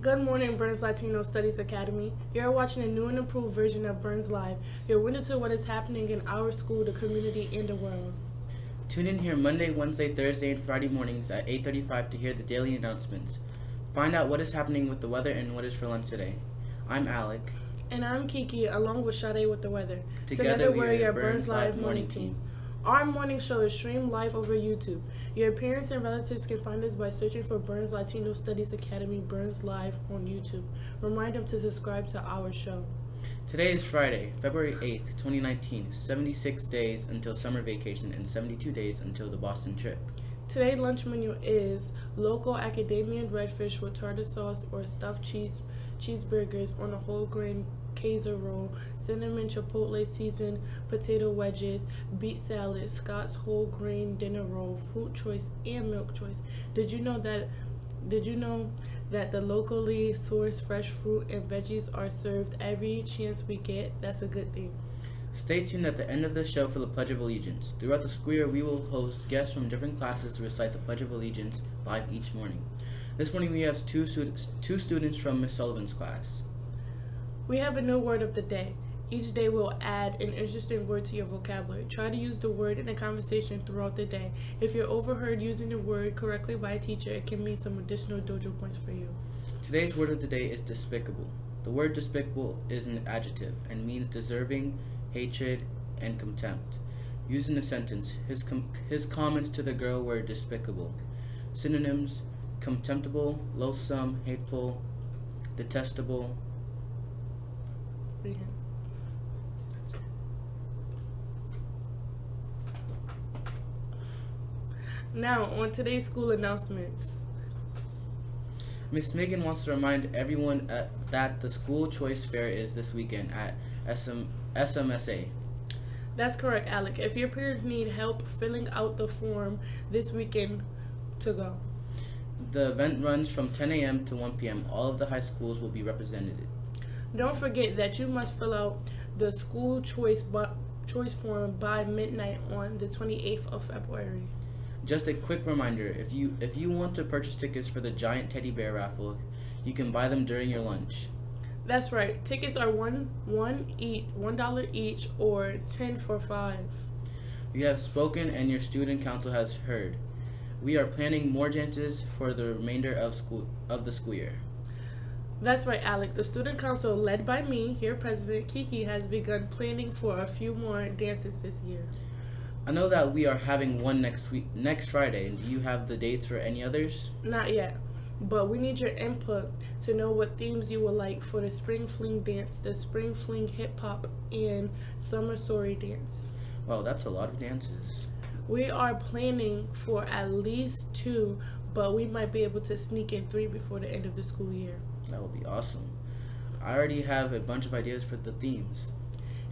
Good morning, Burns Latino Studies Academy. You're watching a new and improved version of Burns Live, your window to what is happening in our school, the community, and the world. Tune in here Monday, Wednesday, Thursday, and Friday mornings at 8:35 to hear the daily announcements. Find out what is happening with the weather and what is for lunch today. I'm Alec. And I'm Kiki, along with Sade with the weather. Together we're your Burns Live morning team. Our morning show is streamed live over YouTube. Your parents and relatives can find us by searching for Burns Latino Studies Academy Burns Live on YouTube. Remind them to subscribe to our show. Today is Friday, February 8th, 2019, 76 days until summer vacation and 72 days until the Boston trip. Today's lunch menu is local academia redfish with tartar sauce or stuffed cheeseburgers on a whole grain queso roll, cinnamon chipotle seasoned potato wedges, beet salad, Scott's whole grain dinner roll, fruit choice, and milk choice. Did you know that the locally sourced fresh fruit and veggies are served every chance we get? That's a good thing. Stay tuned at the end of the show for the Pledge of Allegiance. Throughout the school year, we will host guests from different classes to recite the Pledge of Allegiance live each morning. This morning we have two students from Miss Sullivan's class. We have a new word of the day. Each day we'll add an interesting word to your vocabulary. Try to use the word in a conversation throughout the day. If you're overheard using the word correctly by a teacher, it can mean some additional dojo points for you. Today's word of the day is despicable. The word despicable is an adjective and means deserving hatred and contempt. Used in a sentence, his comments to the girl were despicable. Synonyms: contemptible, loathsome, hateful, detestable. Now, on today's school announcements. Miss Megan wants to remind everyone that the school choice fair is this weekend at SMSA. That's correct, Alec. If your parents need help filling out the form this weekend, to go. The event runs from 10 a.m. to 1 p.m. All of the high schools will be represented. Don't forget that you must fill out the school choice form by midnight on the 28th of February. Just a quick reminder, if you want to purchase tickets for the giant teddy bear raffle, you can buy them during your lunch. That's right. Tickets are $1 each or 10 for $5. You have spoken and your student council has heard. We are planning more dances for the remainder of the school year. That's right, Alec. The student council, led by me, your president, Kiki, has begun planning for a few more dances this year. I know that we are having one next Friday. Do you have the dates for any others? Not yet, but we need your input to know what themes you would like for the Spring Fling dance, the Spring Fling hip hop, and Summer Story dance. Wow, that's a lot of dances. We are planning for at least 2, but we might be able to sneak in 3 before the end of the school year. That would be awesome. I already have a bunch of ideas for the themes.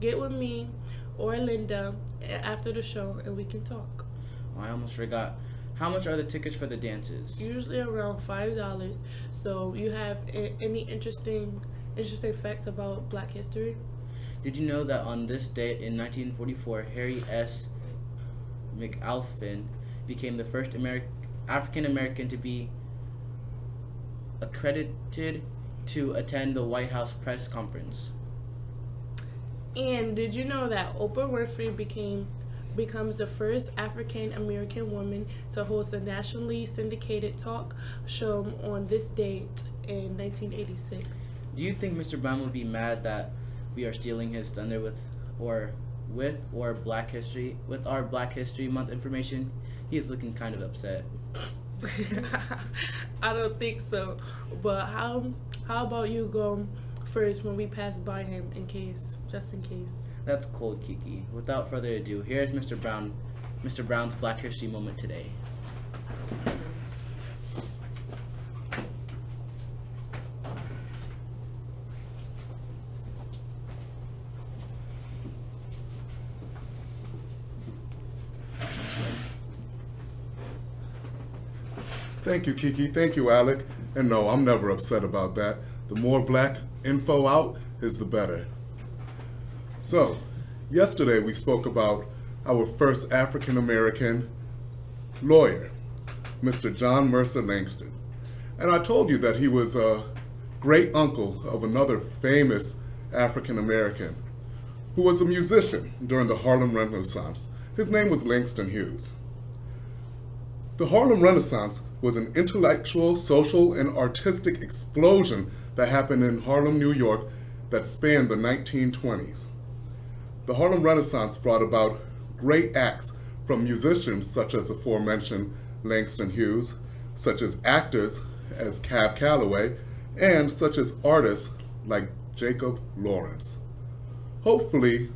Get with me or Linda after the show and we can talk. Oh, I almost forgot. How much are the tickets for the dances? Usually around $5. So you have any interesting facts about Black history? Did you know that on this date in 1944, Harry S. McAlpin became the first African American to be accredited to attend the White House press conference? And did you know that Oprah Winfrey becomes the first African American woman to host a nationally syndicated talk show on this date in 1986? Do you think Mr. Brown would be mad that we are stealing his thunder with our Black History Month information? He is looking kind of upset. I don't think so. But how about you go first when we pass by him just in case. That's cold, Kiki. Without further ado, here's Mr. Brown's Black History moment today. Thank you, Kiki. Thank you, Alec. And no, I'm never upset about that. The more Black info out is the better. So, yesterday we spoke about our first African American lawyer, Mr. John Mercer Langston. And I told you that he was great uncle of another famous African American who was a musician during the Harlem Renaissance. His name was Langston Hughes. The Harlem Renaissance was an intellectual, social, and artistic explosion that happened in Harlem, New York that spanned the 1920s. The Harlem Renaissance brought about great acts from musicians such as aforementioned Langston Hughes, such as actors as Cab Calloway, and such as artists like Jacob Lawrence. Hopefully,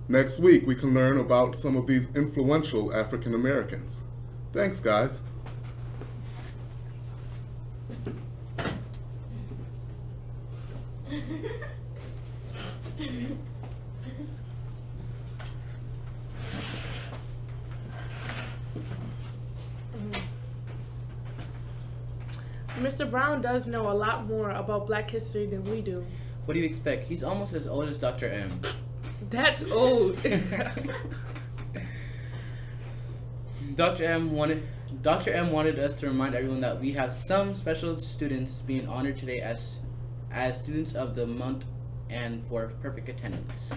next week we can learn about some of these influential African Americans. Thanks, guys. Mr. Brown does know a lot more about Black history than we do. What do you expect? He's almost as old as Dr. M. That's old. Dr. M wanted us to remind everyone that we have some special students being honored today as students of the month and for perfect attendance.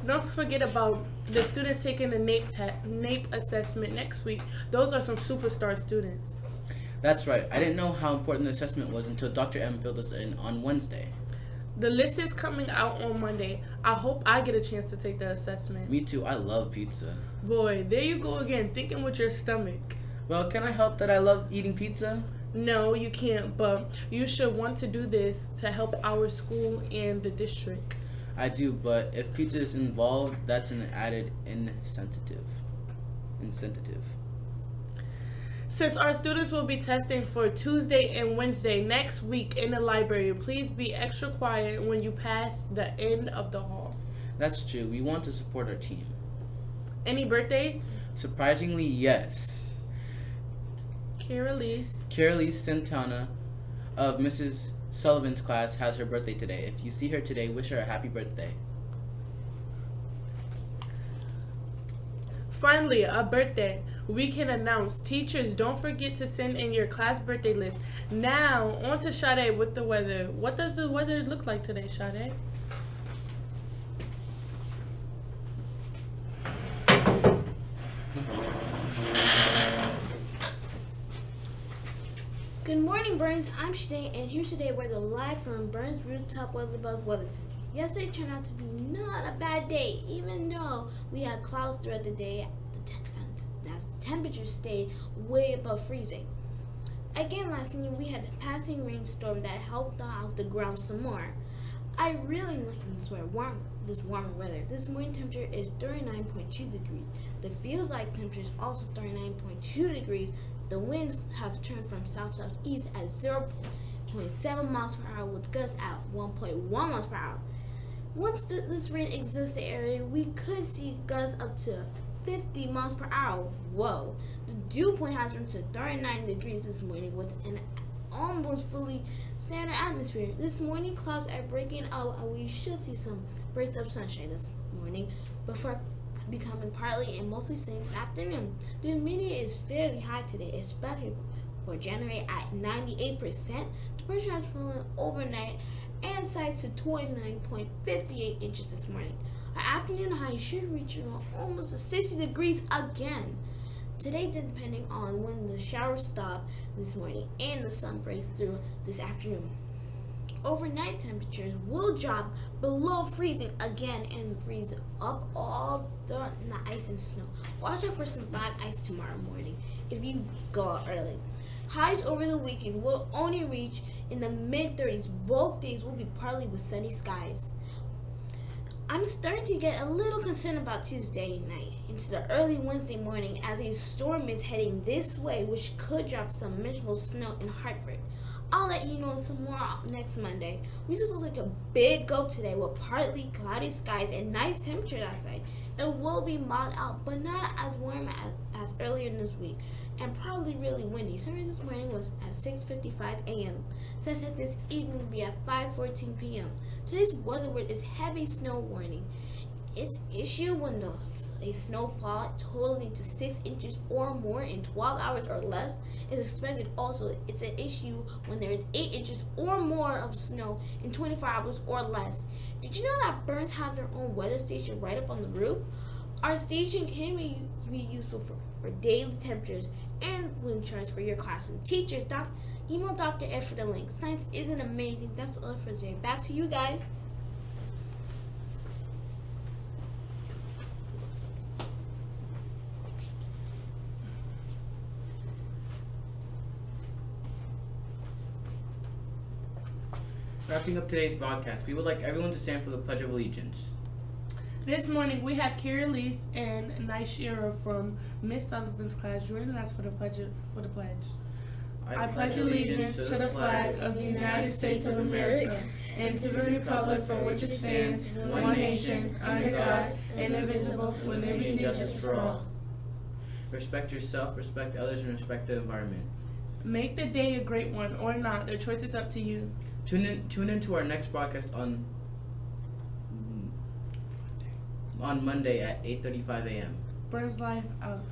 Don't forget about the students taking the NAEP assessment next week. Those are some superstar students. That's right. I didn't know how important the assessment was until Dr. M filled us in on Wednesday. The list is coming out on Monday. I hope I get a chance to take the assessment. Me too. I love pizza. Boy, there you go again, thinking with your stomach. Well, can I help that I love eating pizza? No, you can't, but you should want to do this to help our school and the district. I do, but if pizza is involved, that's an added incentive. Since our students will be testing for Tuesday and Wednesday next week in the library, please be extra quiet when you pass the end of the hall. That's true. We want to support our team. Any birthdays? Surprisingly, yes. Carolise Santana of Mrs. Sullivan's class has her birthday today. If you see her today, wish her a happy birthday. Finally, a birthday. We can announce. Teachers, don't forget to send in your class birthday list. Now, on to Sade with the weather. What does the weather look like today, Sade? Good morning, Burns. I'm Shanae, and here today we're live from Burns Rooftop Weatherbug Weather Center. Yesterday turned out to be not a bad day, even though we had clouds throughout the day. The temperature stayed way above freezing. Again, last night we had a passing rainstorm that helped thaw out the ground some more. I really like this warmer weather. This morning temperature is 39.2 degrees. The feels like temperature is also 39.2 degrees. The winds have turned from south-southeast at 0.7 miles per hour with gusts at 1.1 miles per hour. Once this rain exits the area, we could see gusts up to 50 miles per hour. Whoa. The dew point has risen to 39 degrees this morning with an almost fully standard atmosphere. This morning clouds are breaking up and we should see some breaks of sunshine this morning before becoming partly and mostly sunny this afternoon. The humidity is fairly high today, especially for January at 98%. The pressure has fallen overnight and size to 29.58 inches this morning. Our afternoon high should reach almost 60 degrees again. Today, depending on when the showers stop this morning and the sun breaks through this afternoon. Overnight temperatures will drop below freezing again and freeze up all the ice and snow. Watch out for some black ice tomorrow morning if you go out early. Highs over the weekend will only reach in the mid-30s. Both days will be partly with sunny skies. I'm starting to get a little concerned about Tuesday night into the early Wednesday morning as a storm is heading this way, which could drop some minimal snow in Hartford. I'll let you know some more next Monday. We just look like a big go today with partly cloudy skies and nice temperatures outside. It will be mild out, but not as warm as earlier in this week, and probably really windy. Sunrise this morning was at 6:55 a.m. Sunset this evening will be at 5:14 p.m. Today's weather word is heavy snow warning. It's issue when a snowfall totaling to 6 inches or more in 12 hours or less is expected. Also, it's an issue when there is 8 inches or more of snow in 24 hours or less. Did you know that Burns have their own weather station right up on the roof? Our station can be useful for daily temperatures and wind charts for your class and teachers. Email Dr. Ed for the link. Science isn't amazing. That's all for today. Back to you guys. Wrapping up today's broadcast, we would like everyone to stand for the Pledge of Allegiance. This morning we have Kira Lease and Nishira from Miss Sullivan's class joining us for the pledge. I pledge allegiance to the flag of the United States of America and to the republic for which it stands, one nation, under God, indivisible, with liberty and justice for all. Respect yourself, respect others, and respect the environment. Make the day a great one or not. The choice is up to you. Tune in to our next broadcast on Monday at 8:35 a.m. Burns Live out.